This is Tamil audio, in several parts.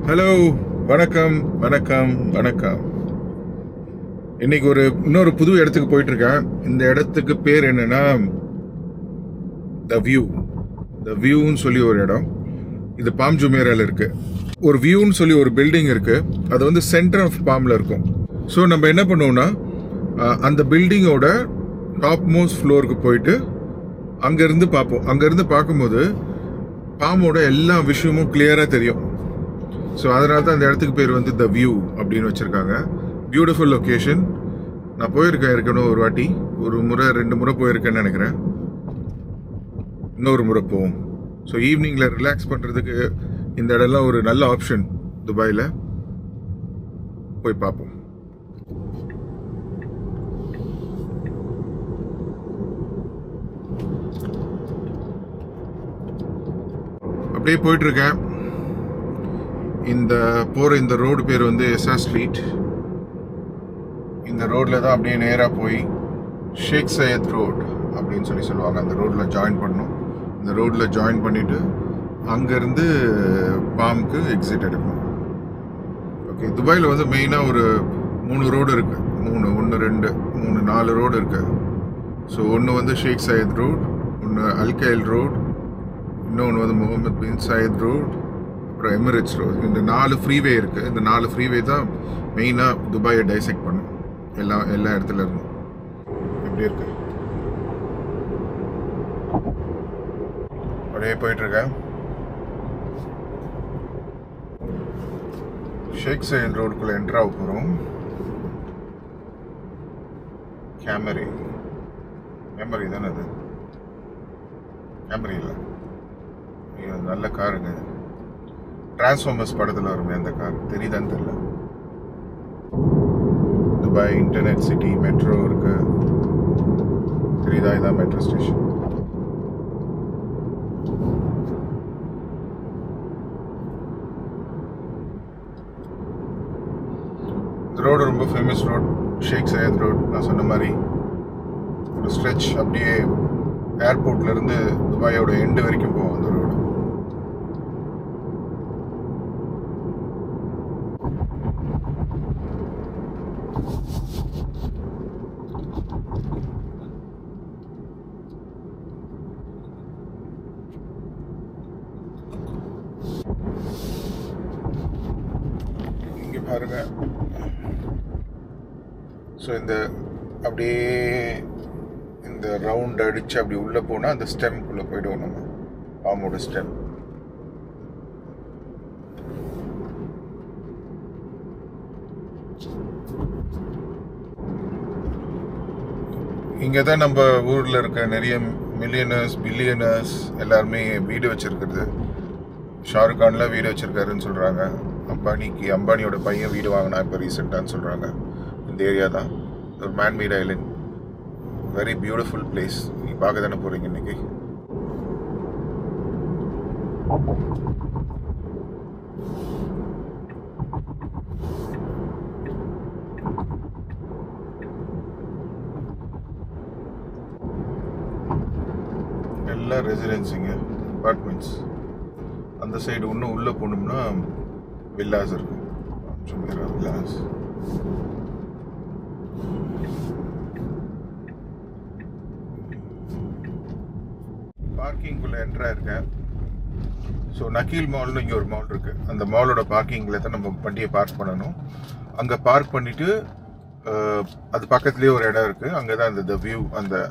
ஹலோ, வணக்கம் வணக்கம் வணக்கம். இன்னைக்கு இன்னொரு புது இடத்துக்கு போயிட்டு இருக்கேன். இந்த இடத்துக்கு பேர் என்னன்னா த வியூன்னு சொல்லி ஒரு இடம். இது பாம் ஜுமேரால இருக்கு. ஒரு வியூன்னு சொல்லி ஒரு பில்டிங் இருக்கு. அது வந்து சென்டர் ஆஃப் பாம்ல இருக்கும். ஸோ நம்ம என்ன பண்ணுவோம்னா அந்த பில்டிங்கோட டாப் மோஸ்ட் ஃப்ளோருக்கு போயிட்டு அங்கேருந்து பார்ப்போம். அங்கேருந்து பார்க்கும்போது பாமோட எல்லா விஷயமும் கிளியராக தெரியும். ஸோ அதனால தான் அந்த இடத்துக்கு பேர் வந்து த வியூ அப்படின்னு வச்சுருக்காங்க. Beautiful location. நான் போயிருக்கேன் ஏற்கனவே ஒரு வாட்டி, ஒரு முறை 2 முறை போயிருக்கேன்னு நினைக்கிறேன். இன்னொரு முறை போவோம். ஸோ ஈவினிங்கில் ரிலாக்ஸ் பண்ணுறதுக்கு இந்த இடம்லாம் ஒரு நல்ல ஆப்ஷன். துபாயில் போய் பார்ப்போம். அப்படியே போயிட்டுருக்கேன். இந்த ரோடு பேர் வந்து எஸ்ஆ ஸ்ட்ரீட். இந்த ரோட்ல தான் அப்படியே நேராக போய் ஷேக் சையத் ரோட் அப்படின்னு சொல்லுவாங்க. அந்த ரோட்டில் ஜாயின் பண்ணணும். இந்த ரோட்டில் ஜாயின் பண்ணிவிட்டு அங்கேருந்து பாம்க்கு எக்ஸிட் எடுக்கணும். ஓகே, துபாயில் வந்து மெயினாக ஒரு 3 ரோடு இருக்குது. 4 ரோடு இருக்குது. ஸோ ஒன்று வந்து ஷேக் சையத் ரோட், ஒன்று அல்கைல் ரோட், இன்னொன்று வந்து முகமது பின் சையத் ரோட், அப்புறம் எமிரேட்ஸ் ரோட். இந்த 4 ஃப்ரீவே இருக்குது. இந்த 4 ஃப்ரீவே தான் மெயினாக துபாயை டைசெக்ட் பண்ணும் எல்லா இடத்துல இருந்தும். எப்படி இருக்கு அப்படியே போயிட்டுருக்கேன். ஷேக் சையத் ரோடுக்குள்ளே என்ட்ரு ஆக போகிறோம். கேமரி தானே அது? கேமரி இல்லை, நல்ல காருங்க. டிரான்ஸ்ஃபார்மர்ஸ் படத்தில் வருமே அந்த கார், தெரியுதான்னு தெரியல. துபாய் இன்டர்நெட் சிட்டி மெட்ரோ இருக்கு, தெரியுதா? இதான் மெட்ரோ ஸ்டேஷன். இந்த ரோடு ரொம்ப ஃபேமஸ் ரோட், ஷேக் சையத் ரோட். நான் சொன்ன மாதிரி ஒரு ஸ்ட்ரெச் அப்படியே ஏர்போர்ட்லேருந்து துபாயோட எண்டு வரைக்கும் போகும் அந்த ரோடு. இங்கே பாருங்க. ஸோ அப்படியே இந்த ரவுண்ட் அடித்து அப்படி உள்ளே போனால் அந்த ஸ்டெம்குள்ளே போய்டுவோம் நம்ம, பாம்போட ஸ்டெம். இங்கே தான் நம்ம ஊரில் இருக்க நிறைய மில்லியனர்ஸ் பில்லியனர்ஸ் எல்லாருமே வீடு வச்சுருக்குறது. ஷாருக் கான்லாம் வீடு வச்சுருக்காருன்னு சொல்கிறாங்க. அம்பானியோட பையன் வீடு வாங்கினா இப்போ ரீசெண்டான்னு சொல்கிறாங்க. இந்த ஏரியா தான் ஒரு man-made Island. Very beautiful place. நீங்கள் பார்க்க தானே போகிறீங்க இன்னைக்கு. எல்லாம் ரெசிடென்சிங்க, அப்பார்ட்மெண்ட்ஸ். அந்த சைடு இன்னும் உள்ளே போனோம்னா வில்லாஸ் இருக்கும். வில்லாஸ் பார்க்கிங்குள்ளே என்ட்ராக இருக்கேன். ஸோ நக்கீல் மால்னு இங்கே ஒரு மால் இருக்குது. அந்த மாலோட பார்க்கிங்கில் தான் நம்ம வண்டியை பார்க் பண்ணணும். அங்கே பார்க் பண்ணிவிட்டு அது பக்கத்துலேயே ஒரு இடம் இருக்குது. அங்கே தான் அந்த வியூ,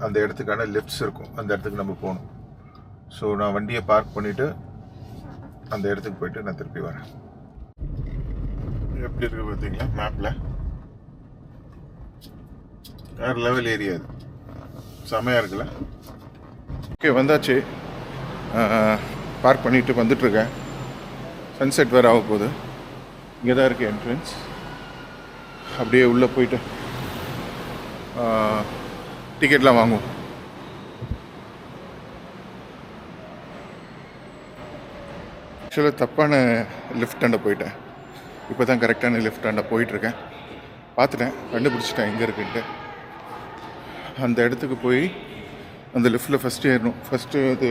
அந்த இடத்துக்கான லிஃப்ட்ஸ் இருக்கும். அந்த இடத்துக்கு நம்ம போகணும். ஸோ நான் வண்டியை பார்க் பண்ணிவிட்டு அந்த இடத்துக்கு போயிட்டு நான் திருப்பி வரேன். எப்படி இருக்கு பார்த்தீங்களா மேப்பில்? வேறு லெவல் ஏரியா இது, செமையாக இருக்குல்ல? ஓகே, வந்தாச்சு. பார்க் பண்ணிவிட்டு வந்துட்டுருக்கேன். சன்செட் வேறு ஆக போகுது. இங்கே தான் இருக்குது என்ட்ரன்ஸ். அப்படியே உள்ளே போயிட்டு டிக்கெட்லாம் வாங்குவோம். ஆக்சுவலாக தப்பான லிஃப்ட் ஆண்ட போயிட்டேன். இப்போ தான் கரெக்டான லிஃப்ட் ஆண்ட போயிட்டுருக்கேன். பார்த்துட்டேன், கண்டுபிடிச்சிட்டேன் எங்கே இருக்குன்ட்டு. அந்த இடத்துக்கு போய் அந்த லிஃப்ட்டில் ஃபஸ்ட்டு ஏறணும். ஃபஸ்ட்டு அது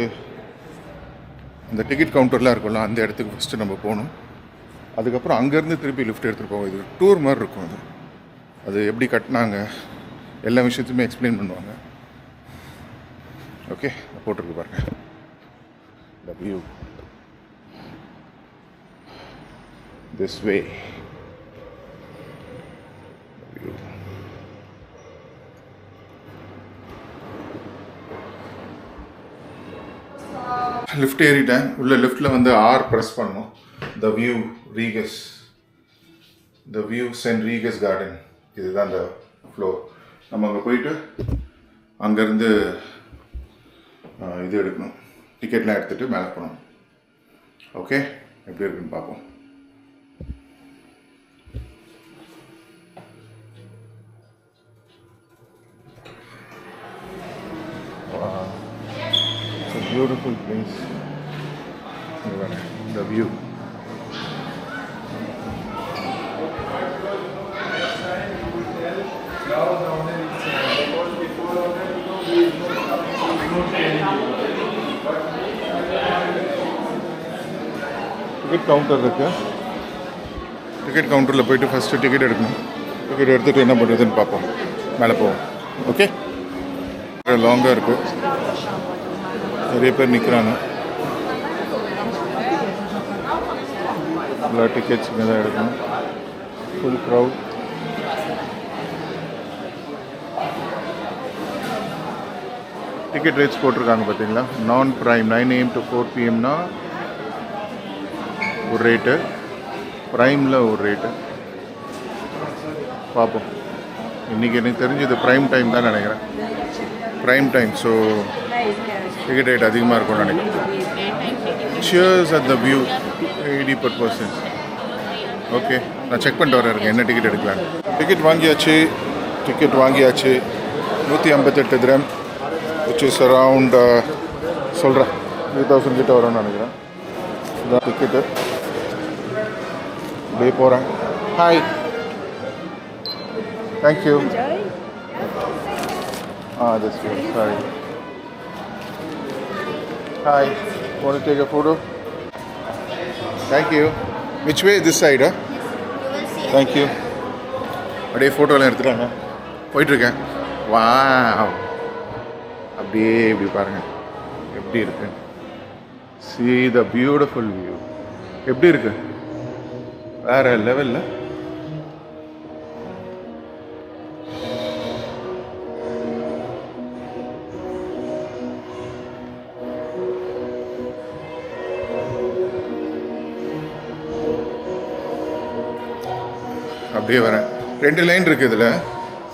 அந்த டிக்கெட் கவுண்டர்லாம் இருக்கும்ல, அந்த இடத்துக்கு ஃபஸ்ட்டு நம்ம போகணும். அதுக்கப்புறம் அங்கேருந்து திருப்பி லிஃப்ட் எடுத்துகிட்டு போவோம். இது டூர் மாதிரி இருக்கும். அது எப்படி கட்டினாங்க எல்லா விஷயத்தையுமே எக்ஸ்பிளைன் பண்ணுவாங்க. ஓகே, போட்டிருக்கு பாருங்க the view this way. Lift ஏறிட்டேன். உள்ள லிஃப்ட்டில் வந்து ஆர் ப்ரெஸ் பண்ணோம். The view Regus, the view சென்ட் ரீகஸ் கார்டன், இதுதான் அந்த ஃப்ளோர். நம்ம அங்கே போயிட்டு அங்கேருந்து இது எடுக்கணும், டிக்கெட்லாம் எடுத்துகிட்டு மேலே போகணும். ஓகே, எப்படி இருக்குன்னு பார்ப்போம். It's a beautiful place. The view. Ticket counter இருக்கு. டிக்கெட் கவுண்டரில் போயிட்டு ஃபஸ்ட்டு டிக்கெட் எடுக்கணும். டிக்கெட் எடுத்துகிட்டு என்ன பண்ணுறதுன்னு பார்ப்போம், மேலே போவோம். ஓகே, லாங்காக இருக்குது, நிறைய பேர் நிற்கிறாங்க. எல்லா டிக்கெட்ஸ் இங்கே தான் எடுக்கணும். Full crowd. டிக்கெட் ரேட்ஸ் போட்டிருக்காங்க பார்த்தீங்களா. நான் ப்ரைம் 9 AM to 4 PM ஒரு ரேட்டு, ப்ரைமில் ஒரு ரேட்டு. பார்ப்போம். இன்றைக்கி எனக்கு தெரிஞ்சது ப்ரைம் டைம் தான் நினைக்கிறேன். Prime time, so ticket rate அதிகமாக இருக்கும்னு நினைக்கிறேன். Cheers at the view, 80 per person. Okay, நான் செக் பண்ணிட்டு வரேன் என்ன டிக்கெட் எடுக்கலாம். டிக்கெட் வாங்கியாச்சு. 158 dirham, which is around சொல்கிறேன் 3000 கிட்ட வரும்னு நினைக்கிறேன். இதான் டிக்கெட்டு. அப்படியே போகிறேன். Hi, thank you. This way, sorry. Hi, want to take a photo? Thank you. Which way? This side, huh? Thank you. அப்படியே ஃபோட்டோலாம் எடுத்துட்டாங்க. போயிட்டுருக்கேன். வாவ், அப்படியே இப்படி பாருங்கள் எப்படி இருக்கு. See the beautiful view. எப்படி இருக்கு, வேற லெவலில். அப்படியே வரேன். 2 லைன் இருக்குது இதில்,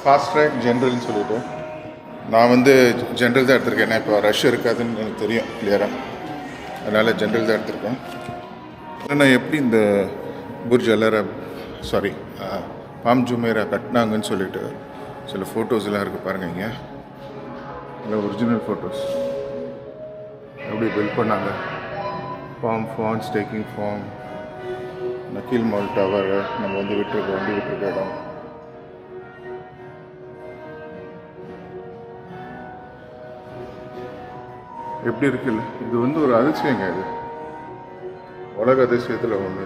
ஃபாஸ்ட் ட்ராக், ஜென்ரல்னு சொல்லிட்டு. நான் வந்து ஜென்ரல் தான் எடுத்திருக்கேன். ஏன்னா இப்போ ரஷ் இருக்காதுன்னு எனக்கு தெரியும் கிளியராக, அதனால் ஜென்ரல் தான் எடுத்திருக்கேன். ஏன்னா எப்படி இந்த புர்ஜ் அலரா பாம் ஜுமேரா கட்டினாங்கன்னு சொல்லிட்டு சில ஃபோட்டோஸ்லாம் இருக்குது பாருங்கள். இங்கே இல்லை ஒரிஜினல் ஃபோட்டோஸ் எப்படி பில்ட் பண்ணாங்க. ஃபார்ம் ஃபான்ஸ் டேக்கிங் ஃபார்ம், நக்கீல் மால் டவர், நம்ம வந்து வண்டி விட்டுருக்க இடம். எப்படி இருக்குல்ல, இது வந்து ஒரு அதிசயங்க. இது உலக அதிசயத்தில் ஒன்று.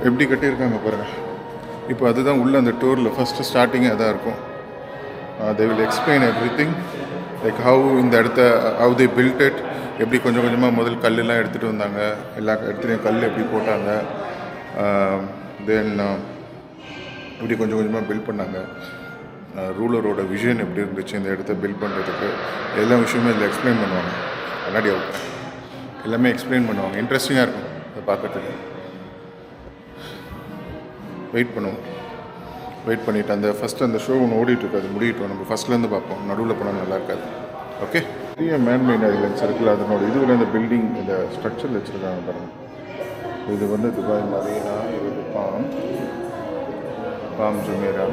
எப்படி கட்டியிருக்காங்க பாருங்கள். இப்போ அதுதான் உள்ள அந்த டூரில் ஃபஸ்ட்டு ஸ்டார்டிங்கே அதான் இருக்கும். they will explain everything, like how இந்த இடத்த how they built it, எப்படி கொஞ்சம் கொஞ்சமாக முதல் கல்லெல்லாம் எடுத்துகிட்டு வந்தாங்க, எல்லா இடத்துலையும் கல் எப்படி போட்டாங்க, தென் இப்படி கொஞ்சம் கொஞ்சமாக பில்ட் பண்ணாங்க. ரூலரோட விஷன் எப்படி இருந்துச்சு இந்த இடத்த பில்ட் பண்ணுறதுக்கு, எல்லா விஷயமும் இதில் எக்ஸ்பிளைன் பண்ணுவாங்க. முன்னாடி அவுட் எல்லாமே எக்ஸ்பிளைன் பண்ணுவாங்க. இன்ட்ரெஸ்டிங்காக இருக்கும் அதை பார்க்கறதுக்கு. வெயிட் பண்ணுவோம். வெயிட் பண்ணிவிட்டு அந்த ஃபஸ்ட்டு அந்த ஷோ ஒன்று ஓடிட்டுருக்கு, அது முடிவிட்டோம். நம்ம ஃபஸ்ட்லேருந்து பார்ப்போம். நடுவில் போனால் நல்லா இருக்காது. ஓகே, பெரிய மேன்மேட் ஐலண்ட்ஸ் இருக்குல்ல, அதனோட இதுவில் இந்த பில்டிங் இந்த ஸ்ட்ரக்சர் வச்சுருக்காங்க பாருங்கள். இது வந்து துபாய் மரீனா, இது வந்து பாம் ஜுமேரா,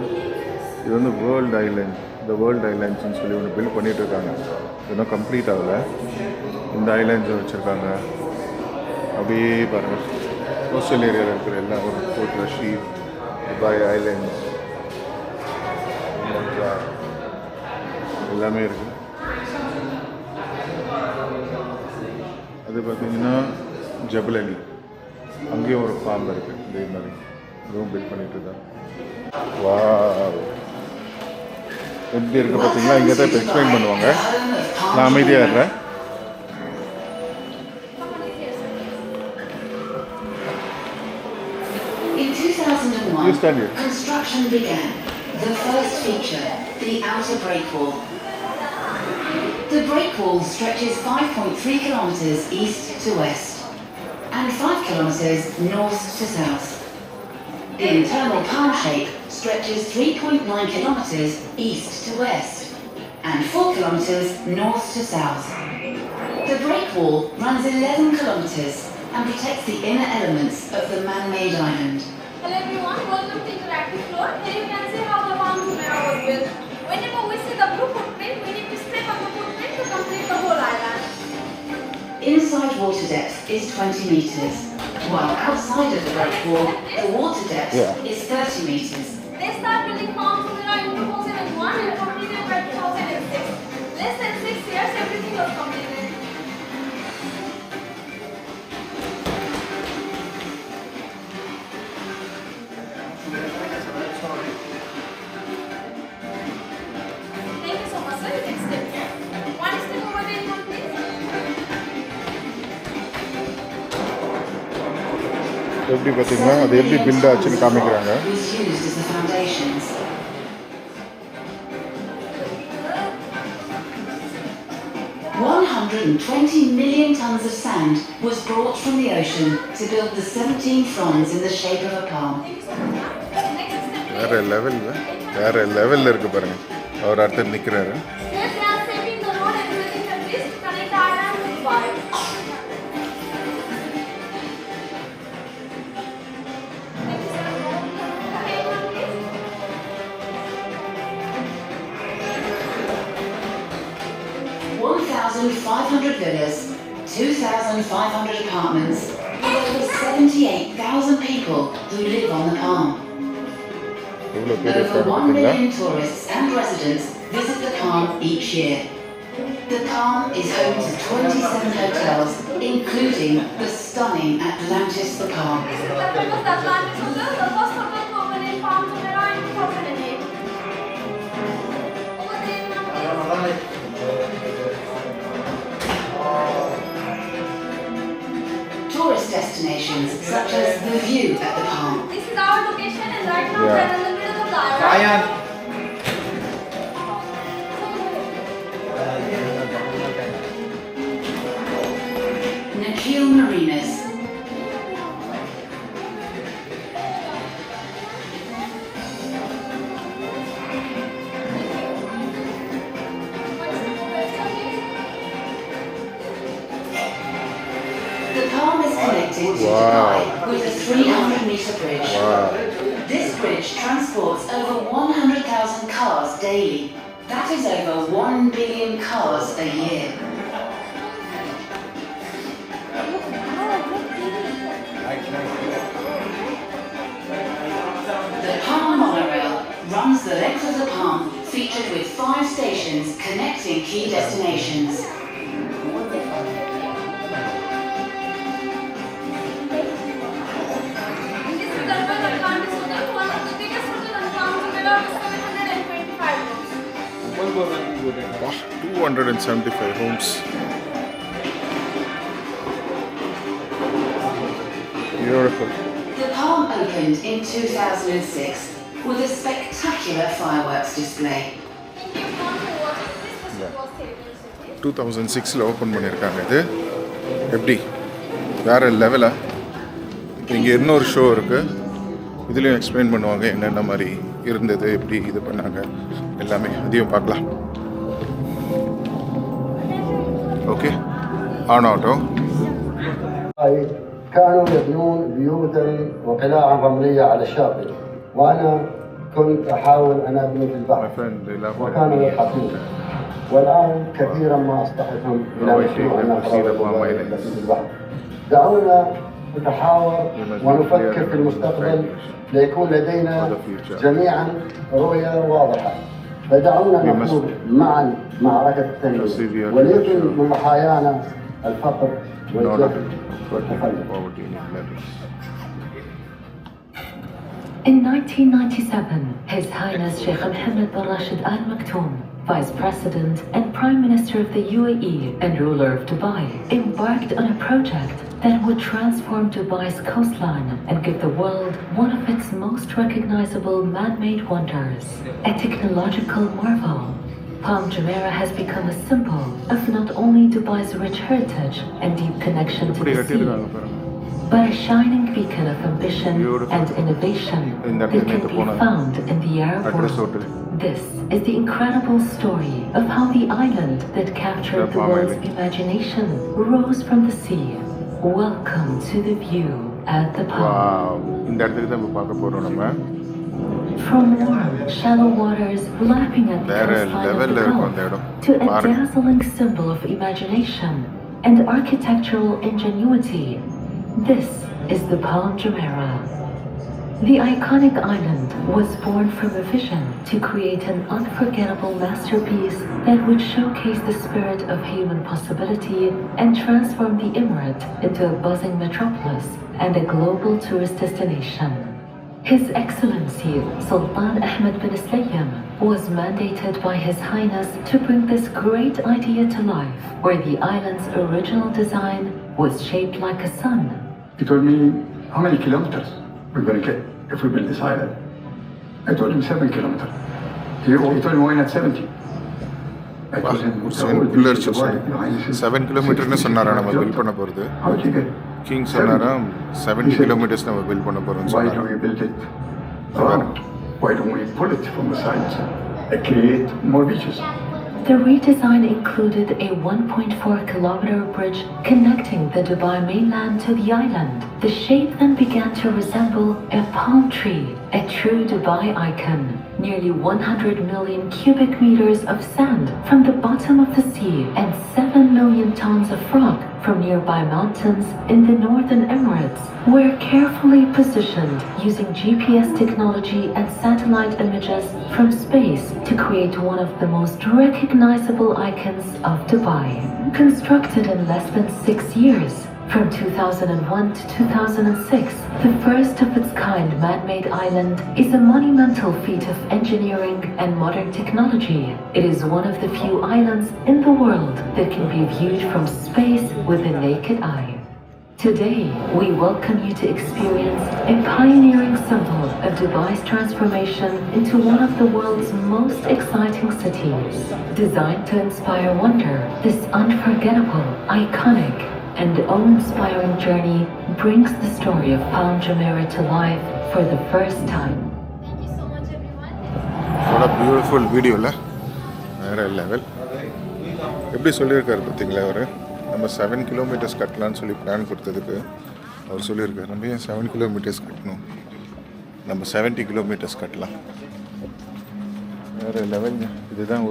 இது வந்து வேர்ல்டு ஐலண்ட். இந்த வேர்ல்டு ஐலண்ட்ஸ்னு சொல்லி ஒன்று பில்ட் பண்ணிகிட்டு இருக்காங்க. இன்னும் கம்ப்ளீட் ஆகலை. இந்த ஐலண்ட்ஸை வச்சுருக்காங்க. அப்படியே பாருங்கள் கோஸ்டல் ஏரியாவில் இருக்கிற எல்லா ஒரு போர்ட் ரஷீத், துபாய் ஐலேண்ட்ஸ் எல்லாமே இருக்குது. அது பார்த்திங்கன்னா ஜபல் அலி, அங்கேயும் ஒரு ஃபார்ம் இருக்குது. இதே மாதிரி ரூம் பில்ட் பண்ணிட்டு இருக்காங்க. வா, எப்படி இருக்குது பார்த்தீங்களா? இங்கே தான் இப்போ எக்ஸ்பிளைன் பண்ணுவாங்க. நான் அமைதியாக இருறேன். In 2001, construction began. The first feature, the outer break wall. The break wall stretches 5.3 kilometers east to west and 5 kilometers north to south. The internal palm shape stretches 3.9 kilometers east to west and 4 kilometers north to south. The break wall runs 11 kilometers and protects the inner elements of the man-made island. Hello everyone, welcome to Interactive Floor. Here you can see how the Palm Jumeirah was built. Whenever we see the blue footprint, we need to step on the footprint to complete the whole island. Inside water depth is 20 meters, while outside of the break wall, the water depth is 30 meters. They start building Palm Jumeirah in 2001 and completed by 2006. Less than 6 years, everything was completed. Thank you so much, sir. Next step. One step over there, please. எப்படி பார்த்தீங்கன்னா அது எப்படி பில்ட் ஆச்சுன்னு காமிக்கிறாங்க. Was used as the foundations. $120 million tons of sand was brought from the ocean to build the 17 fronds in the shape of a palm. Thank you so much, ma'am. Next step. வேற லெவலில் இருக்குது பாருங்க. அவர் அடுத்து நிற்கிறாரு. Yes, they are saving the road and building the bridge to connect the island to Dubai. Thank you, sir. Okay, ma'am, please. 1,500 villas, 2,500 apartments, and over 78,000 people who live on the palm. எவ்வளோ பேர் Over இருக்காங்க 1 பார்த்தீங்களா? million tourists and residents visit the palm each year. The palm is home to 27 hotels, including the stunning Atlantis the Palm. This is the famous Atlantis Hotel, the first hotel to open in Palm Jumeirah in 2008. Over there, ma'am, please. Tourist destinations such as the view at the palm, This is our location and right now Yeah. we are in the middle of the island. Nakheel Marinas, the palm is connected to Wow. Dubai with a 300-meter bridge. Wow. This bridge transports over 100,000 cars daily. That is over 1 billion cars a year. The Palm monorail runs the length of the palm, featured with 5 stations connecting key destinations. This is the Atlantis Hotel, one of the biggest hotels in Palm Jumeirah with 725 rooms. 275 homes. Beautiful. The Palm opened in 2006 with a spectacular fireworks display. If you want to watch it, this was was 2006 open பண்ணியிருக்காங்க. இது எப்படி வேறு லெவலாக. இங்கே இன்னொரு ஷோ இருக்குது, இதுலேயும் எக்ஸ்பிளைன் பண்ணுவாங்க என்னென்ன மாதிரி இருந்தது, எப்படி இது பண்ணாங்க எல்லாமே. அதையும் பார்க்கலாம். ஓகே, ஆன் ஆகட்டும். كانوا يبنون بيوتا وقلاعا رملية على الشاطئ، وأنا كنت أحاول أن أبني في My البحر friend, they love my وكانوا videos. يضحكون. والآن كثيرا ما أصطحبهم إلى Oh, I مشروع think I will see the نقرأ Palm Islands. في البحر. دعونا نتحاور ونفكر في المستقبل ليكون لدينا جميعا رؤية واضحة. فدعونا نخوض معا معركة التنمية وليكن من ضحايانا الفقر والجهل والتخلف. In 1997, His Highness Sheikh Mohammed bin Rashid Al Maktoum, Vice President and Prime Minister of the UAE and ruler of Dubai, embarked on a project that would transform Dubai's coastline and give the world one of its most recognizable man-made wonders, a technological marvel. Palm Jumeirah has become a symbol of not only Dubai's rich heritage and deep connection to the sea, but a shining beacon of ambition and innovation that can be found in the Arab world. This is the incredible story of how the island that captured the world's imagination rose from the sea. Welcome to the view at the Palm. இந்த இடத்துக்கு தான் பார்க்க போறோம் நம்ம. From warm, shallow waters lapping at the coastline of the Gulf to a dazzling symbol of imagination and architectural ingenuity, this is the Palm Jumeirah. The iconic island was born from a vision to create an unforgettable masterpiece that would showcase the spirit of human possibility and transform the emirate into a buzzing metropolis and a global tourist destination. His Excellency Sultan Ahmed bin Slayem was mandated by His Highness to bring this great idea to life, where the island's original design was shaped like a sun. He told me how many kilometers we're going to get if we build this island. I told him 7 kilometers. He told me why not 70? I told him, 7 கிலோமீட்டர்னு சொன்னாரா நம்ம பில்ட் பண்ண போகிறது. how did you get king சொன்னாரா 70 கிலோமீட்டர்ஸ் நம்ம பில்ட் பண்ண போகிறோம்னு Why சொன்னாரா. don't we build it around? Why don't we pull it from the sides and create more beaches? The redesign included a 1.4-kilometer bridge connecting the Dubai mainland to the island. The shape then began to resemble a palm tree, a true Dubai icon. Nearly 100 million cubic meters of sand from the bottom of the sea and 7 million tons of rock from nearby mountains in the Northern Emirates were carefully positioned using GPS technology and satellite images from space to create one of the most recognizable icons of Dubai. Constructed in less than 6 years, from 2001 to 2006, the first of its kind man-made island is a monumental feat of engineering and modern technology. It is one of the few islands in the world that can be viewed from space with the naked eye. Today, we welcome you to experience a pioneering symbol of Dubai's transformation into one of the world's most exciting cities. Designed to inspire wonder, this unforgettable, iconic, and awe-inspiring journey brings the story of Palm Jumeirah to life for the first time. Thank you so much, everyone. What a beautiful video இல்லை, வேறு லெவல். எப்படி சொல்லியிருக்காரு பார்த்தீங்களா அவர், நம்ம 7 கிலோமீட்டர்ஸ் கட்டலான்னு சொல்லி பிளான் கொடுத்ததுக்கு அவர் சொல்லியிருக்காரு நம்ம ஏன் 7 கிலோமீட்டர்ஸ் கட்டணும், நம்ம 70 கிலோமீட்டர்ஸ் கட்டலாம். வேறு லெவலுங்க. இதுதான்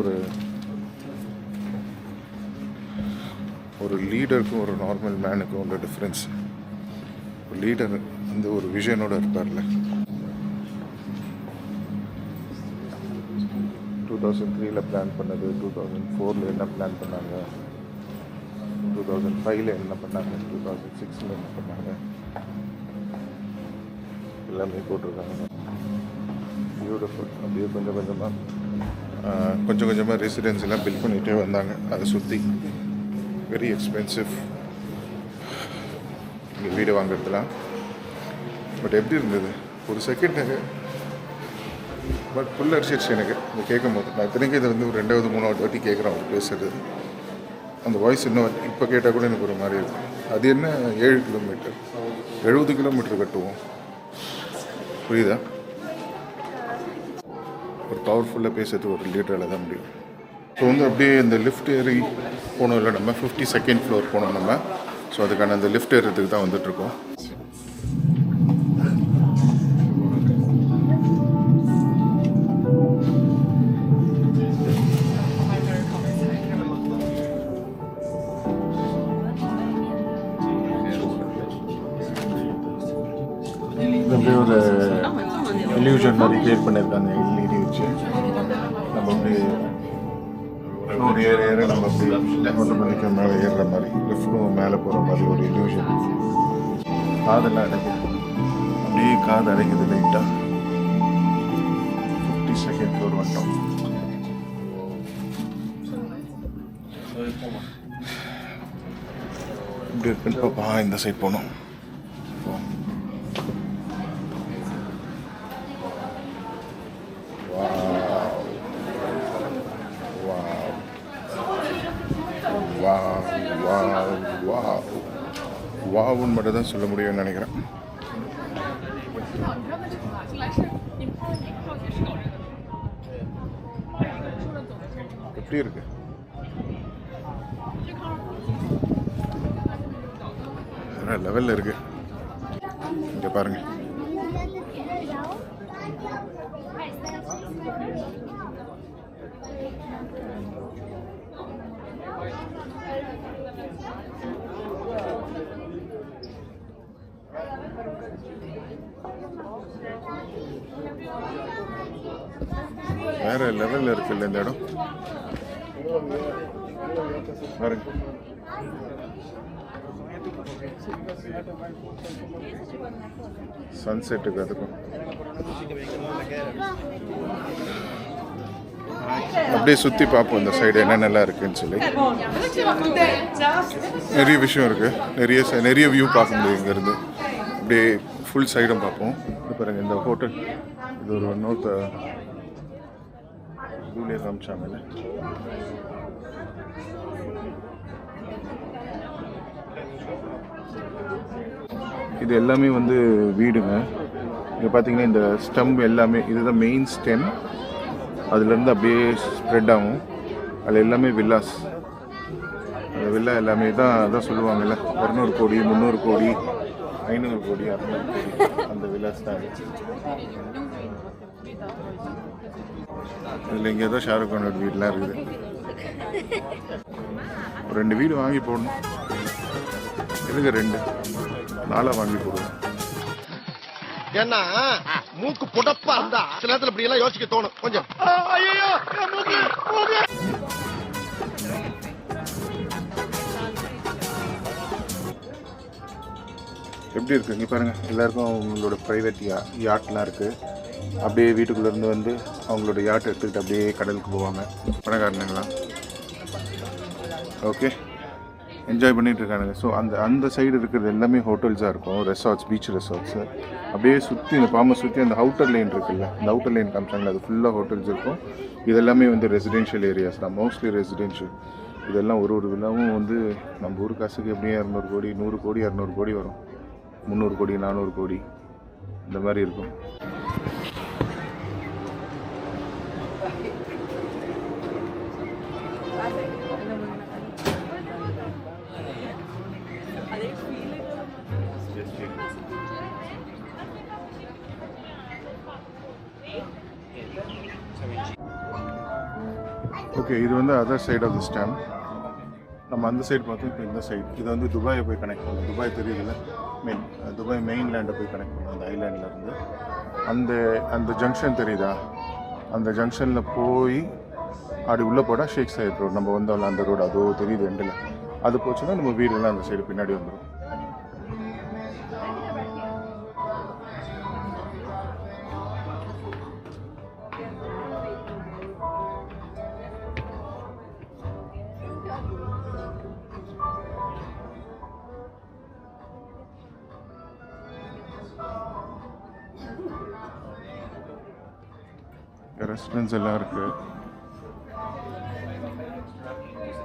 ஒரு லீடருக்கும் ஒரு நார்மல் மேனுக்கும் உள்ள டிஃப்ரென்ஸ். ஒரு லீடர் வந்து ஒரு விஷனோடு இருப்பார்ல. 2003 பிளான் பண்ணது, 2004 என்ன பிளான் பண்ணாங்க, 2005 என்ன பண்ணாங்க, 2006 என்ன பண்ணாங்க, எல்லாமே போட்டிருக்காங்க. பியூட்டிஃபுல். அப்படியே கொஞ்சம் கொஞ்சமாக ரெசிடென்ஸ் எல்லாம் பில்ட் பண்ணிகிட்டே வந்தாங்க. அதை சுற்றி வெரி எக்ஸ்பென்சிவ் இங்கே வீடு வாங்குறதுலாம். பட் எப்படி இருந்தது ஒரு செகண்ட், பட் ஃபுல் அடிச்சிருச்சு எனக்கு இதை கேட்கும் போது. நான் இத்தனைக்கும் இதை வந்து ஒரு 2வது 3வது வாட்டி கேட்குறேன் அவர் பேசுறது. அந்த வாய்ஸ் இன்னும் இப்போ கேட்டால் கூட எனக்கு ஒரு மாதிரி இருக்கும். அது என்ன 7 கிலோமீட்டர் 70 கிலோமீட்டர் கட்டுவோம், புரியுதா? ஒரு பவர்ஃபுல்லாக பேசுறது ஒரு லீடரால் தான் முடியும். ஸோ வந்து அப்படியே இந்த லிஃப்ட் ஏறி போனோம் இல்லை, நம்ம 52nd ஃப்ளோர் போனோம் நம்ம. ஸோ அதுக்கான அந்த லிஃப்ட் ஏறுறதுக்கு தான் வந்துட்டுருக்கோம். அப்படியே ஒரு இல்யூஷன் மாதிரி கிரியேட் பண்ணியிருக்காங்க எல்இடி வச்சு. நம்ம அப்படியே ஃப்ளோர் ஏற நம்ம அப்படியே ஆட்டோமேட்டிக்காக மேலே ஏறுற மாதிரி லிஃப்ட்டும் மேலே போகிற மாதிரி ஒரு இல்யூஷன். காதெல்லாம் அடைக்குது, அப்படியே காது அடைக்குது லைட்டாக. 52nd ஃப்ளோர் வந்துட்டோம். இப்படி இருக்குன்னு பாப்பா, இந்த சைட் போகணும். வாவுன்னு மட்டும் தான் சொல்ல முடியும்னு நினைக்கிறேன். எப்படி இருக்கு? வேற லெவல்ல இருக்கு. இங்க பாருங்க. வேற லெவல்ல இருக்குல்ல இந்த இடம். பாருங்க. சன்செட்டுக்கு அதுக்கும் அப்படியே சுற்றி பார்ப்போம் இந்த சைடு என்னென்னலாம் இருக்குன்னு சொல்லி. நிறைய விஷயம் இருக்குது, நிறைய வியூ பார்க்க முடியும் இங்கேருந்து. அப்படியே ஃபுல் சைடும் பார்ப்போம். இது பாருங்கள், இந்த ஹோட்டல் இது ஒரு இன்னொருத்த இதுலேயே காமிச்சாங்கல்ல. இது எல்லாமே வந்து வீடுங்க. இங்கே பார்த்தீங்கன்னா இந்த ஸ்டம்ப் எல்லாமே இதுதான் மெயின் ஸ்டெம். அதுலேருந்து அப்படியே ஸ்ப்ரெட் ஆகும். அதில் எல்லாமே வில்லாஸ். அந்த வில்லா எல்லாமே தான் அதான் சொல்லுவாங்கல்ல, 200 கோடி 300 கோடி 500 கோடி 600 கோடி அந்த வில்லாஸ் தான். இதில் இங்கே தான் ஷாருக் கானோட வீடெலாம் இருக்குது. ஒரு 2 வீடு வாங்கி போடணும். எதுக்கு 2 4 வாங்கி போடுவோம். ஏன்னா மூக்கு புடப்பா இருந்தா சில நேரத்துல இப்படி எல்லாம் யோசிக்க தோணும் கொஞ்சம். எப்படி இருக்கு இங்கே பாருங்க. எல்லாருக்கும் அவங்களோட ப்ரைவேட் யாட்லாம் இருக்கு. அப்படியே வீட்டுக்குள்ளேருந்து வந்து அவங்களோட யாட் எடுத்துக்கிட்டு அப்படியே கடலுக்கு போவாங்க பணக்காரனுங்களாம். ஓகே, என்ஜாய் பண்ணிகிட்டு இருக்கானுங்க. ஸோ அந்த சைடு இருக்கிறது எல்லாமே ஹோட்டல்ஸாக இருக்கும், ரெசார்ட்ஸ், பீச் ரெசார்ட்ஸு. அப்படியே சுற்றி இந்த பாம்பை சுற்றி அந்த அவுட்டர் லைன் இருக்குல்ல, அந்த அவுட்டர் லைன் காமிச்சாங்களே, அது ஃபுல்லாக ஹோட்டல்ஸ் இருக்கும். இதெல்லாமே வந்து ரெசிடென்ஷியல் ஏரியாஸ் தான், மோஸ்ட்லி ரெசிடென்ஷியல். இதெல்லாம் ஒரு விழாவும் வந்து நம்ம ஊர் காசுக்கு எப்படியும் 200 கோடி 100 கோடி 200 கோடி வரும். 300 கோடி 400 கோடி இந்த மாதிரி இருக்கும். ஓகே, இது வந்து அதர் சைட் ஆஃப் தி ஸ்டாம். நம்ம அந்த சைடு பார்த்தோம். இப்போ இந்த சைடு இது வந்து துபாயை போய் கனெக்ட் பண்ணும். துபாய் தெரியுதுல்ல, துபாய் மெயின்லேண்டை போய் கனெக்ட் பண்ணும். அந்த ஐலாண்ட்லேருந்து அந்த ஜங்ஷன் தெரியுதா, அந்த ஜங்ஷனில் போய் அப்படி உள்ளே போனால் ஷேக் சைட் ரோடு நம்ம வந்தோம்ல, அந்த ரோடு அதோ தெரியுது எண்டில். அது போச்சுன்னா நம்ம வீடெல்லாம் அந்த சைடு பின்னாடி வந்துடும். ரெஸ்டாரண்ட்ஸ் எல்லாம் இருக்கு.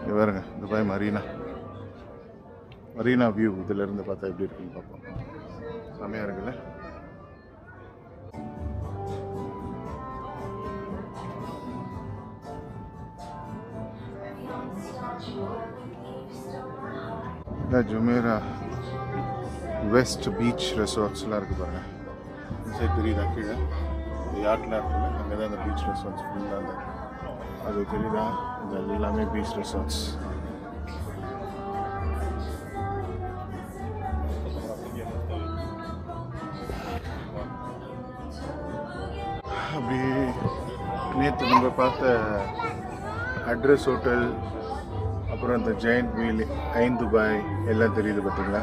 இது பாருங்க, துபாய் மரீனா வியூ இதுல இருந்து பார்த்தா எப்படி இருக்குன்னு பார்ப்போம். செமையா இருக்குல்ல. ஜுமேரா வெஸ்ட் பீச் ரெசார்ட்ஸ்லாம் இருக்குது பாருங்க. இந்த சைட் தெரியுதா, கீழே யாட்லாம் இருக்குல்ல, அங்கே தான் அந்த பீச் ரெசார்ட்ஸ் ஃபுல்லாக அந்த அது தெரியுதா, இது எல்லாமே பீச் ரெசார்ட்ஸ். அப்படியே நேற்று நம்ம பார்த்த அட்ரஸ் ஹோட்டல், அப்புறம் இந்த ஜெயண்ட் வீல், ஐன் துபாய் எல்லாம் தெரியுது பார்த்தீங்களா?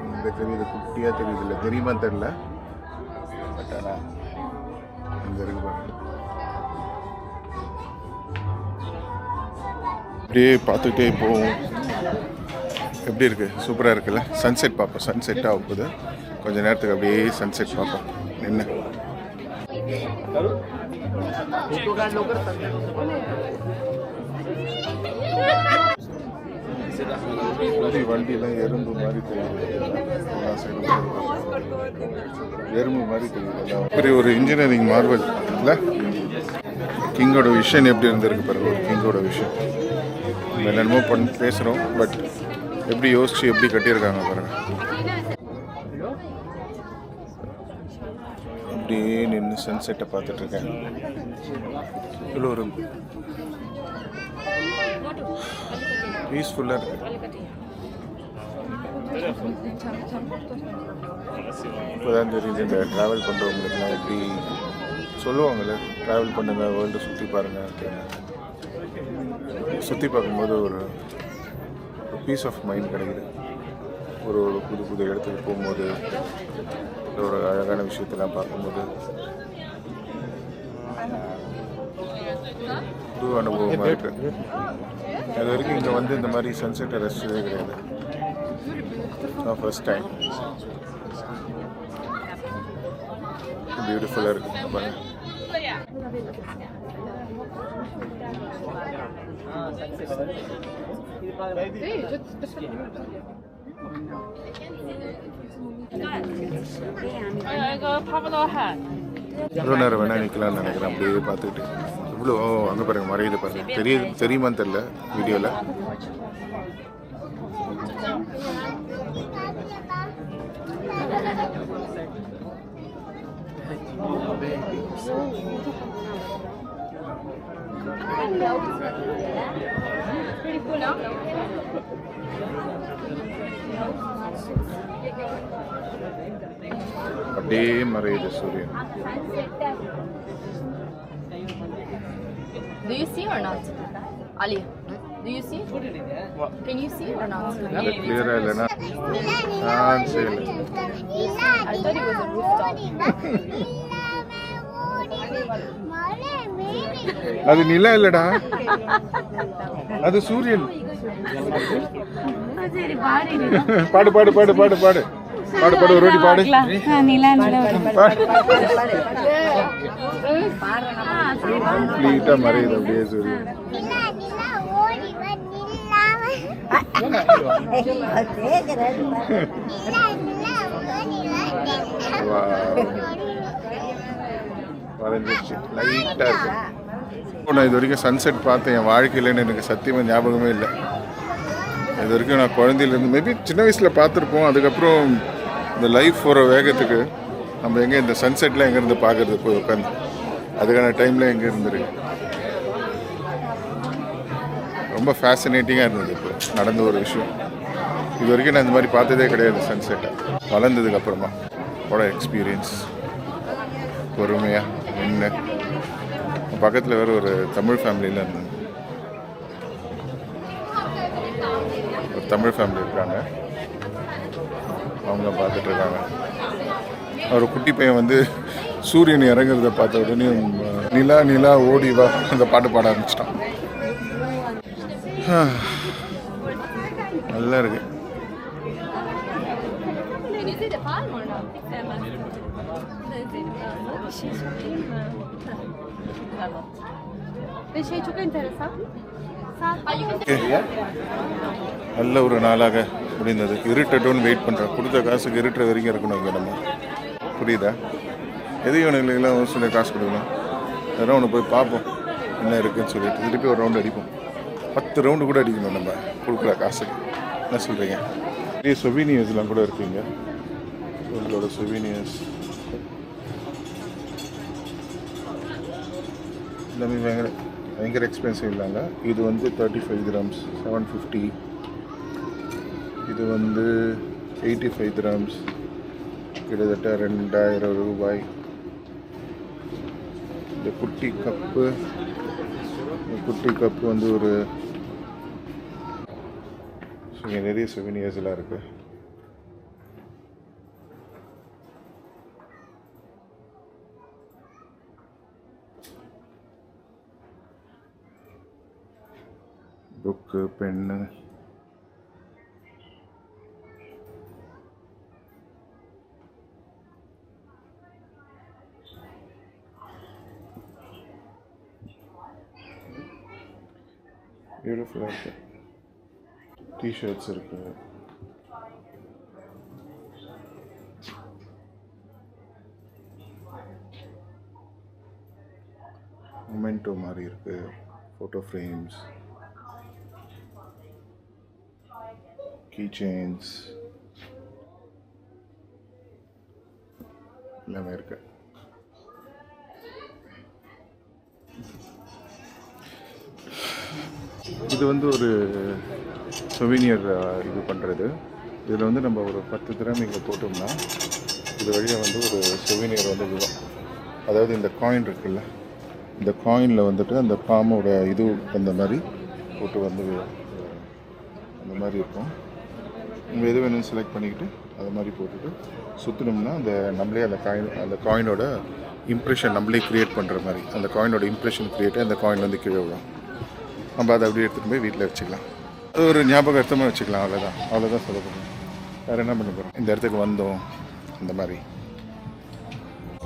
இங்கே தெரியுது, குட்டியாக தெரியுது, இல்லை தெரியுமா தெரில, பட் ஆனால் இங்கே இருக்கு பாருங்க. அப்படியே பார்த்துக்கிட்டே போவோம். எப்படி இருக்குது? சூப்பராக இருக்குல்ல? சன்செட் பார்ப்போம். சன்செட் ஆக போகுது கொஞ்ச நேரத்துக்கு. அப்படியே சன்செட் பார்ப்போம். என்ன வண்டியெல்லாம் எறும்பு மாதிரி தெரியுது, எறும்பு மாதிரி தெரியுது. பெரிய ஒரு இன்ஜினியரிங் மார்வல் இல்லை? கிங்கோட விஷன் எப்படி இருந்திருக்கு பாருங்க. ஒரு கிங்கோட விஷன் என்னென்னமோ பேசுகிறோம், பட் எப்படி யோசிச்சு எப்படி கட்டியிருக்காங்க பாருங்க. அப்படியே நின்று சன்செட்டை பார்த்துட்டு இருக்கேன். இவ்வளோ ஒரு பீஸ்ஃபுல்லாக இருக்கு. இப்போதான் தெரியுது இந்த ட்ராவல் பண்ணுறவங்களுக்குலாம் எப்படி சொல்லுவாங்கள்ல, ட்ராவல் பண்ணுங்க, வேர்ல்டு சுற்றி பாருங்க. சுற்றி பார்க்கும்போது ஒரு பீஸ் ஆஃப் மைண்ட் கிடைக்குது. ஒரு புது புது இடத்துக்கு போகும்போது, ஒரு அழகான விஷயத்தெல்லாம் பார்க்கும்போது புது அனுபவமாக இருக்குது. அது வரைக்கும் இங்கே வந்து இந்த மாதிரி சன்செட்டை ரசிச்சதே கிடையாது. First time. பியூட்டிஃபுல்லாக இருக்குது பாருங்க. இவ்வளோ நேரம் வேணா நிற்கலாம்னு நினைக்கிறேன். அப்படியே பார்த்துக்கிட்டு இவ்வளோ அங்கே பாருங்க, மறையுது பாருங்க. தெரியுமான்னு தெரில வீடியோவில். அப்படியே மறையுது சூரியன். Do you see or not? Ali, do you see? Can you see or not? கிளியரா இல்லைன்னா சரி. I thought it was a rooftop. அது நிலா இல்லடா, அது சூரியன். பாடு பாடு பாடு பாடு பாடு பாடு பாடு ஒரு வாட்டி பாடு. கம்ப்ளீட்டா மறையுது அப்படியே சூரியன். வரைஞ்சிருச்சு லைட்டா இருக்கு. நான் இது வரைக்கும் சன்செட் பார்த்தேன் என் வாழ்க்கையிலன்னு எனக்கு சத்தியமாக ஞாபகமே இல்லை. இது வரைக்கும் நான் குழந்தையிலேருந்து மேபி சின்ன வயசில் பார்த்துருப்போம். அதுக்கப்புறம் இந்த லைஃப் போகிற வேகத்துக்கு நம்ம எங்கே இந்த சன்செட்லாம் எங்கேருந்து பார்க்குறது போய் உட்காந்து அதுக்கான டைமில் எங்கே இருந்துருக்கு. ரொம்ப ஃபேசினேட்டிங்காக இருந்தது இப்போ நடந்த ஒரு விஷயம். இது வரைக்கும் நான் இந்த மாதிரி பார்த்ததே கிடையாது சன்செட்டை. வளர்ந்ததுக்கப்புறமா கூட எக்ஸ்பீரியன்ஸ் பொறுமையாக நின்று. பக்கத்தில் வேறு ஒரு தமிழ் ஃபேமிலியில் இருந்தது. ஒரு தமிழ் ஃபேமிலி இருக்காங்க, அவங்க பார்த்துட்ருக்காங்க. ஒரு குட்டி பையன் வந்து சூரியன் இறங்குறத பார்த்த உடனே நிலா நிலா ஓடி வா அந்த பாட்டு பாட ஆரம்பிச்சிட்டான். நல்லா இருக்கு. நல்ல ஒரு நாளாக முடிந்தது. இருட்டட்டும்னு வெயிட் பண்ணுறேன். கொடுத்த காசுக்கு இருட்டுற வரைக்கும் இருக்கணும் இங்கே நம்ம. புரியுதா? எதையும் இவனுங்களுக்கெல்லாம் ஒரு சில காசு கொடுக்கணும். அதெல்லாம் ஒன்று போய் பார்ப்போம் என்ன இருக்குதுன்னு சொல்லிட்டு திருப்பி ஒரு ரவுண்டு அடிப்போம். 10 ரவுண்டு கூட அடிக்கணும் நம்ம கொடுக்குற காசுக்கு. என்ன சொல்கிறீங்க? நிறைய சொவீனியர்ஸ்லாம் கூட இருக்குங்க. உங்களோட சொவீனியர்ஸ் எல்லாமே பயங்கர எக்ஸ்பென்சிவ் இல்லைங்க. இது வந்து 35 dirhams 750. இது வந்து 85 dirhams கிட்டத்தட்ட 2000 ரூபாய். இந்த குட்டி கப்பு வந்து ஒரு இங்கே நிறைய souvenirs-எல்லாம் இருக்குது. புக்கு, பென்னு, பியூட்டிஃபுல்லாக இருக்குது. டிஷர்ட்ஸ் இருக்குது. மொமெண்டோ மாதிரி இருக்குது. ஃபோட்டோ ஃப்ரேம்ஸ், keychains எல்லாமே இருக்கு. இது வந்து ஒரு சொவினியர் இது பண்ணுறது. இதில் வந்து நம்ம ஒரு 10 திரம் இங்கே போட்டோம்னா இது வழியாக வந்து ஒரு சொவினியர் வந்து விழும். அதாவது இந்த காயின் இருக்குல்ல, இந்த காயினில் வந்துட்டு அந்த பாமோட இது அந்த மாதிரி போட்டு வந்து விழும். அந்த மாதிரி இருக்கும். நம்ம எது வேணும்னு செலக்ட் பண்ணிக்கிட்டு அது மாதிரி போட்டுட்டு சுற்றினோம்னா நம்மளே அந்த காயினோட இம்ப்ரெஷன் நம்மளே க்ரியேட் பண்ணுற மாதிரி அந்த காயினோட இம்ப்ரெஷன் க்ரியேட் அந்த காயின் வந்து கீழே விடும். நம்ம அதை அப்படியே எடுத்துகிட்டு போய் வீட்டில் வச்சுக்கலாம். அது ஒரு ஞாபகார்த்தமாக வச்சுக்கலாம். அவ்வளோதான் சொல்ல போகிறோம். வேறு என்ன பண்ண போகிறோம்? இந்த இடத்துக்கு வந்தோம். இந்த மாதிரி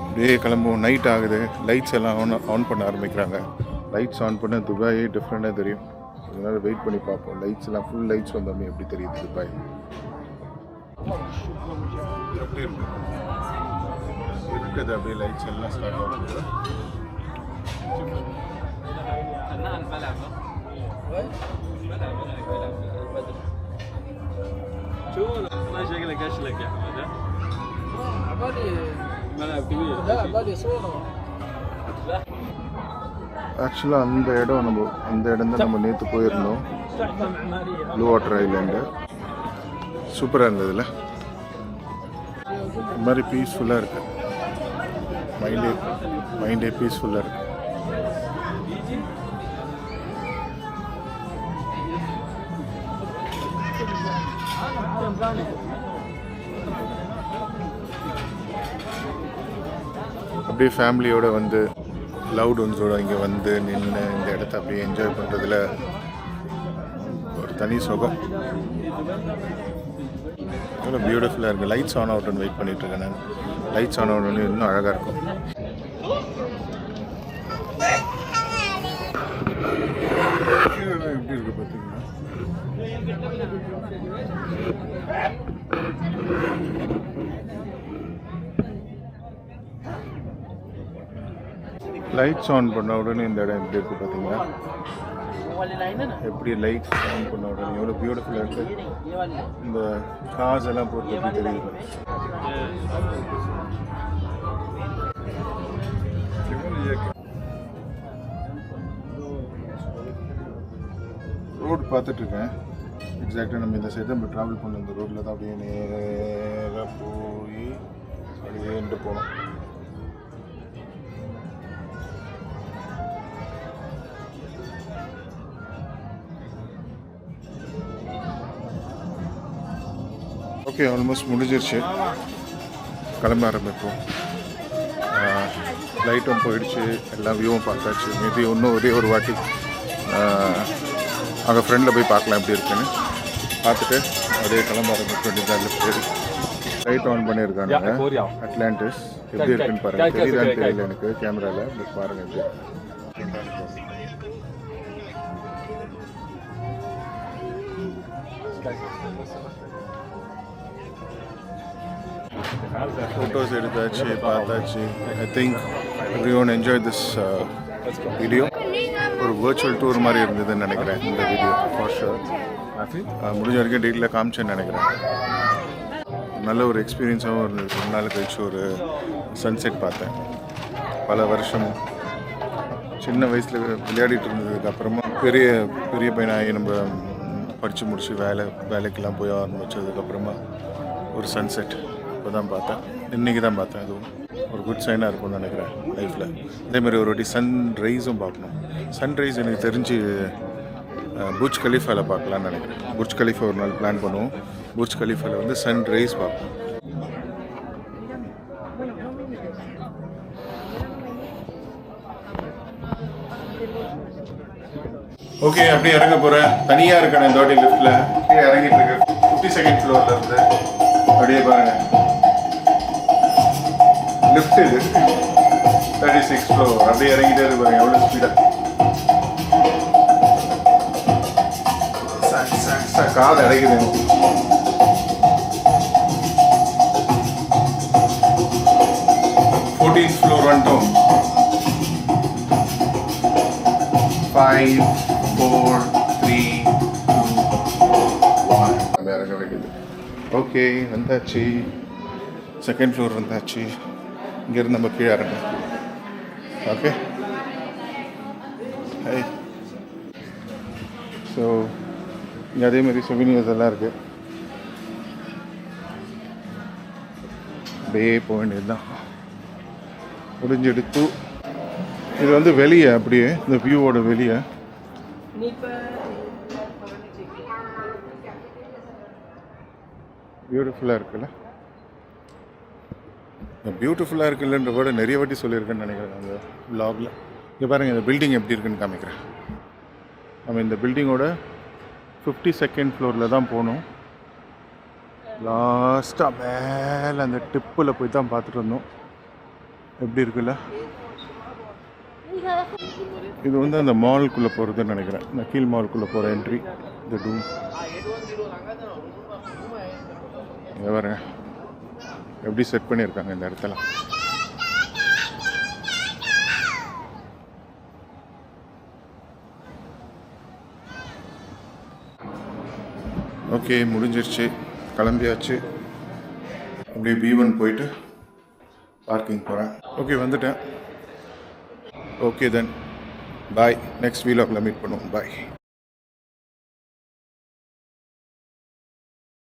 அப்படியே கிளம்புவோம். நைட் ஆகுது. லைட்ஸ் எல்லாம் ஆன் பண்ண ஆரம்பிக்கிறாங்க. லைட்ஸ் ஆன் பண்ண துபாயே டிஃப்ரெண்ட்டாக தெரியும். அதனால் வெயிட் பண்ணி பார்ப்போம். லைட்ஸ் எல்லாம் ஃபுல் லைட்ஸ் வந்தோமே எப்படி தெரியுது துபாய். எப்படி இருக்குது அப்படியே லைட்ஸ் எல்லாம் ஸ்டார்ட் ஆகுது. شو ما شكلك اشلك يا احمد؟ عبالي ملعب كبير. لا عبالي صوره. ஆக்சுவலாக அந்த இடம் தான் நம்ம நேற்று போயிருந்தோம். ப்ளூ வாட்டர் ஐலாண்டு சூப்பராக இருந்ததுல. இந்த மாதிரி பீஸ்ஃபுல்லாக இருக்கு. மைண்டே பீஸ்ஃபுல்லாக இருக்கு. அப்படியே ஃபேமிலியோடு வந்து லவ்ட் ஒன்ஸோடு இங்கே வந்து நின்று இந்த இடத்த அப்படியே என்ஜாய் பண்ணுறதுல ஒரு தனி சுகம். எவ்வளோ பியூட்டிஃபுல்லாக இருக்குது. லைட்ஸ் ஆன் அவுட்னு வெயிட் பண்ணிகிட்ருக்கேன் நான். லைட்ஸ் ஆன் அவுட்னு இன்னும் அழகாக இருக்கும். எப்படி இருக்குது பார்த்தீங்கன்னா லைட்ஸ் ஆன் பண்ண உடனே இந்த இடம் எப்படி இருக்குது பார்த்தீங்களா? எப்படி லைட்ஸ் ஆன் பண்ண உடனே எவ்வளோ பியூட்டிஃபுல்லாக இருக்குது. இந்த காசு எல்லாம் போட்டு எப்படி தெரியுது. ரோடு பார்த்துட்ருக்கேன். எக்ஸாக்டாக நம்ம இந்த சைடு நம்ம ட்ராவல் பண்ண இந்த ரோட்டில் தான் அப்படியே நேராக போய் அப்படியே போனோம். ஓகே, ஆல்மோஸ்ட் முடிஞ்சிருச்சு. கிளம்ப ஆரம்பிப்போம். லைட்டும் போயிடுச்சு, எல்லா வியூவும் பார்த்தாச்சு. மேபி இன்னும் ஒரே ஒரு வாட்டி அங்கே ஃப்ரெண்டில் போய் பார்க்கலாம் எப்படி இருக்குன்னு. பார்த்துட்டு அப்படியே கிளம்ப ஆரம்பிக்க வேண்டியது. லைட் ஆன் பண்ணியிருக்காங்க. அட்லாண்டிஸ் எப்படி இருக்குன்னு பாருங்கள். தெரியுதான்னு தெரியல எனக்கு கேமராவில். பட் பாருங்கள் எப்படி. ஃபோட்டோஸ் எடுத்தாச்சு, பார்த்தாச்சு. I think every one enjoy this video. ஒரு வர்ச்சுவல் டூர் மாதிரி இருந்ததுன்னு நினைக்கிறேன் இந்த வீடியோ. ஃபார் ஷுர் முடிஞ்ச வரைக்கும் டீட்டெயிலாக காமிச்சேன்னு நினைக்கிறேன். நல்ல ஒரு எக்ஸ்பீரியன்ஸாகவும் இருந்தது. 2 நாள் கழிச்சு ஒரு சன்செட் பார்த்தேன். பல வருஷம் சின்ன வயசில் விளையாடிட்டு இருந்ததுக்கு அப்புறமா பெரிய பெரிய பையனாகி நம்ம படித்து முடிச்சு வேலைக்கெல்லாம் போய் ஆரம்பித்ததுக்கப்புறமா ஒரு சன்செட் இப்போ தான் பார்த்தேன். இன்றைக்கி தான் பார்த்தேன். அதுவும் ஒரு குட் சைனாக இருக்கும்னு நினைக்கிறேன் லைஃப்பில். அதேமாதிரி ஒரு வாட்டி சன்ரைஸும் பார்க்கணும். சன்ரைஸ் எனக்கு தெரிஞ்சு புர்ஜ் கலீஃபாவில் பார்க்கலான்னு நினைக்கிறேன். புர்ஜ் கலீஃபா ஒரு நாள் பிளான் பண்ணுவோம். புர்ஜ் கலீஃபாவில் வந்து சன்ரைஸ் பார்ப்போம். ஓகே, அப்படியே இறங்க போகிறேன். தனியாக இருக்கேன் இந்த வாட்டி லிஃப்ட்டில். கீழே இறங்கிட்டு இருக்கு 52nd ஃப்ளோரில் இருந்து. அப்படியே பாருங்க, லிஃப்ட் இது 36 ஃப்ளோர். அப்படியே இறங்கிட்டே இருக்கு பாருங்க எவ்வளோ ஸ்பீடாக. காது அடைக்குது. 14th ஃப்ளோர் வந்துட்டோம். 5 4 3 2 1 இறங்க வைக்குது. ஓகே, வந்தாச்சு. 2nd ஃப்ளோர் வந்தாச்சு. இங்கேருந்து நம்ம கீழே இறங்கணும். Okay, high. ஸோ இங்கே அதேமாதிரி சொவினியர்ஸ் எல்லாம் இருக்குது. அப்படியே போக வேண்டியது தான். முடிஞ்செடுத்து இது வந்து வெளியே, அப்படியே இந்த வியூவோட வெளியே பியூட்டிஃபுல்லாக இருக்குல்ல. பியூட்டிஃபுல்லாக இருக்குல்லன்ற வேர்டு நிறைய வாட்டி சொல்லியிருக்கேன்னு நினைக்கிறேன் அந்த vlogல. இங்கே பாருங்கள், இந்த பில்டிங் எப்படி இருக்குன்னு காமிக்கிறேன். நம்ம இந்த பில்டிங்கோட 52nd ஃப்ளோரில் தான் போகணும். லாஸ்ட்டாக மேலே அந்த டிப்பில் போய் தான் பார்த்துட்டு வந்தோம். எப்படி இருக்குல்ல. இது வந்து அந்த மால்குள்ளே போகிறதுன்னு நினைக்கிறேன். இந்த கீழ் மால்குள்ளே போகிற என்ட்ரி, இந்த டூம். இங்கே பாருங்க எப்படி செட் பண்ணியிருக்காங்க இந்த இடத்துல. ஓகே, முடிஞ்சிருச்சு, கிளம்பியாச்சு. அப்படியே B1 போயிட்டு பார்க்கிங் போகிறேன். ஓகே, வந்துட்டேன். ஓகே தென் பாய். நெக்ஸ்ட் வீலாகில் மீட் பண்ணுவோம். பாய்.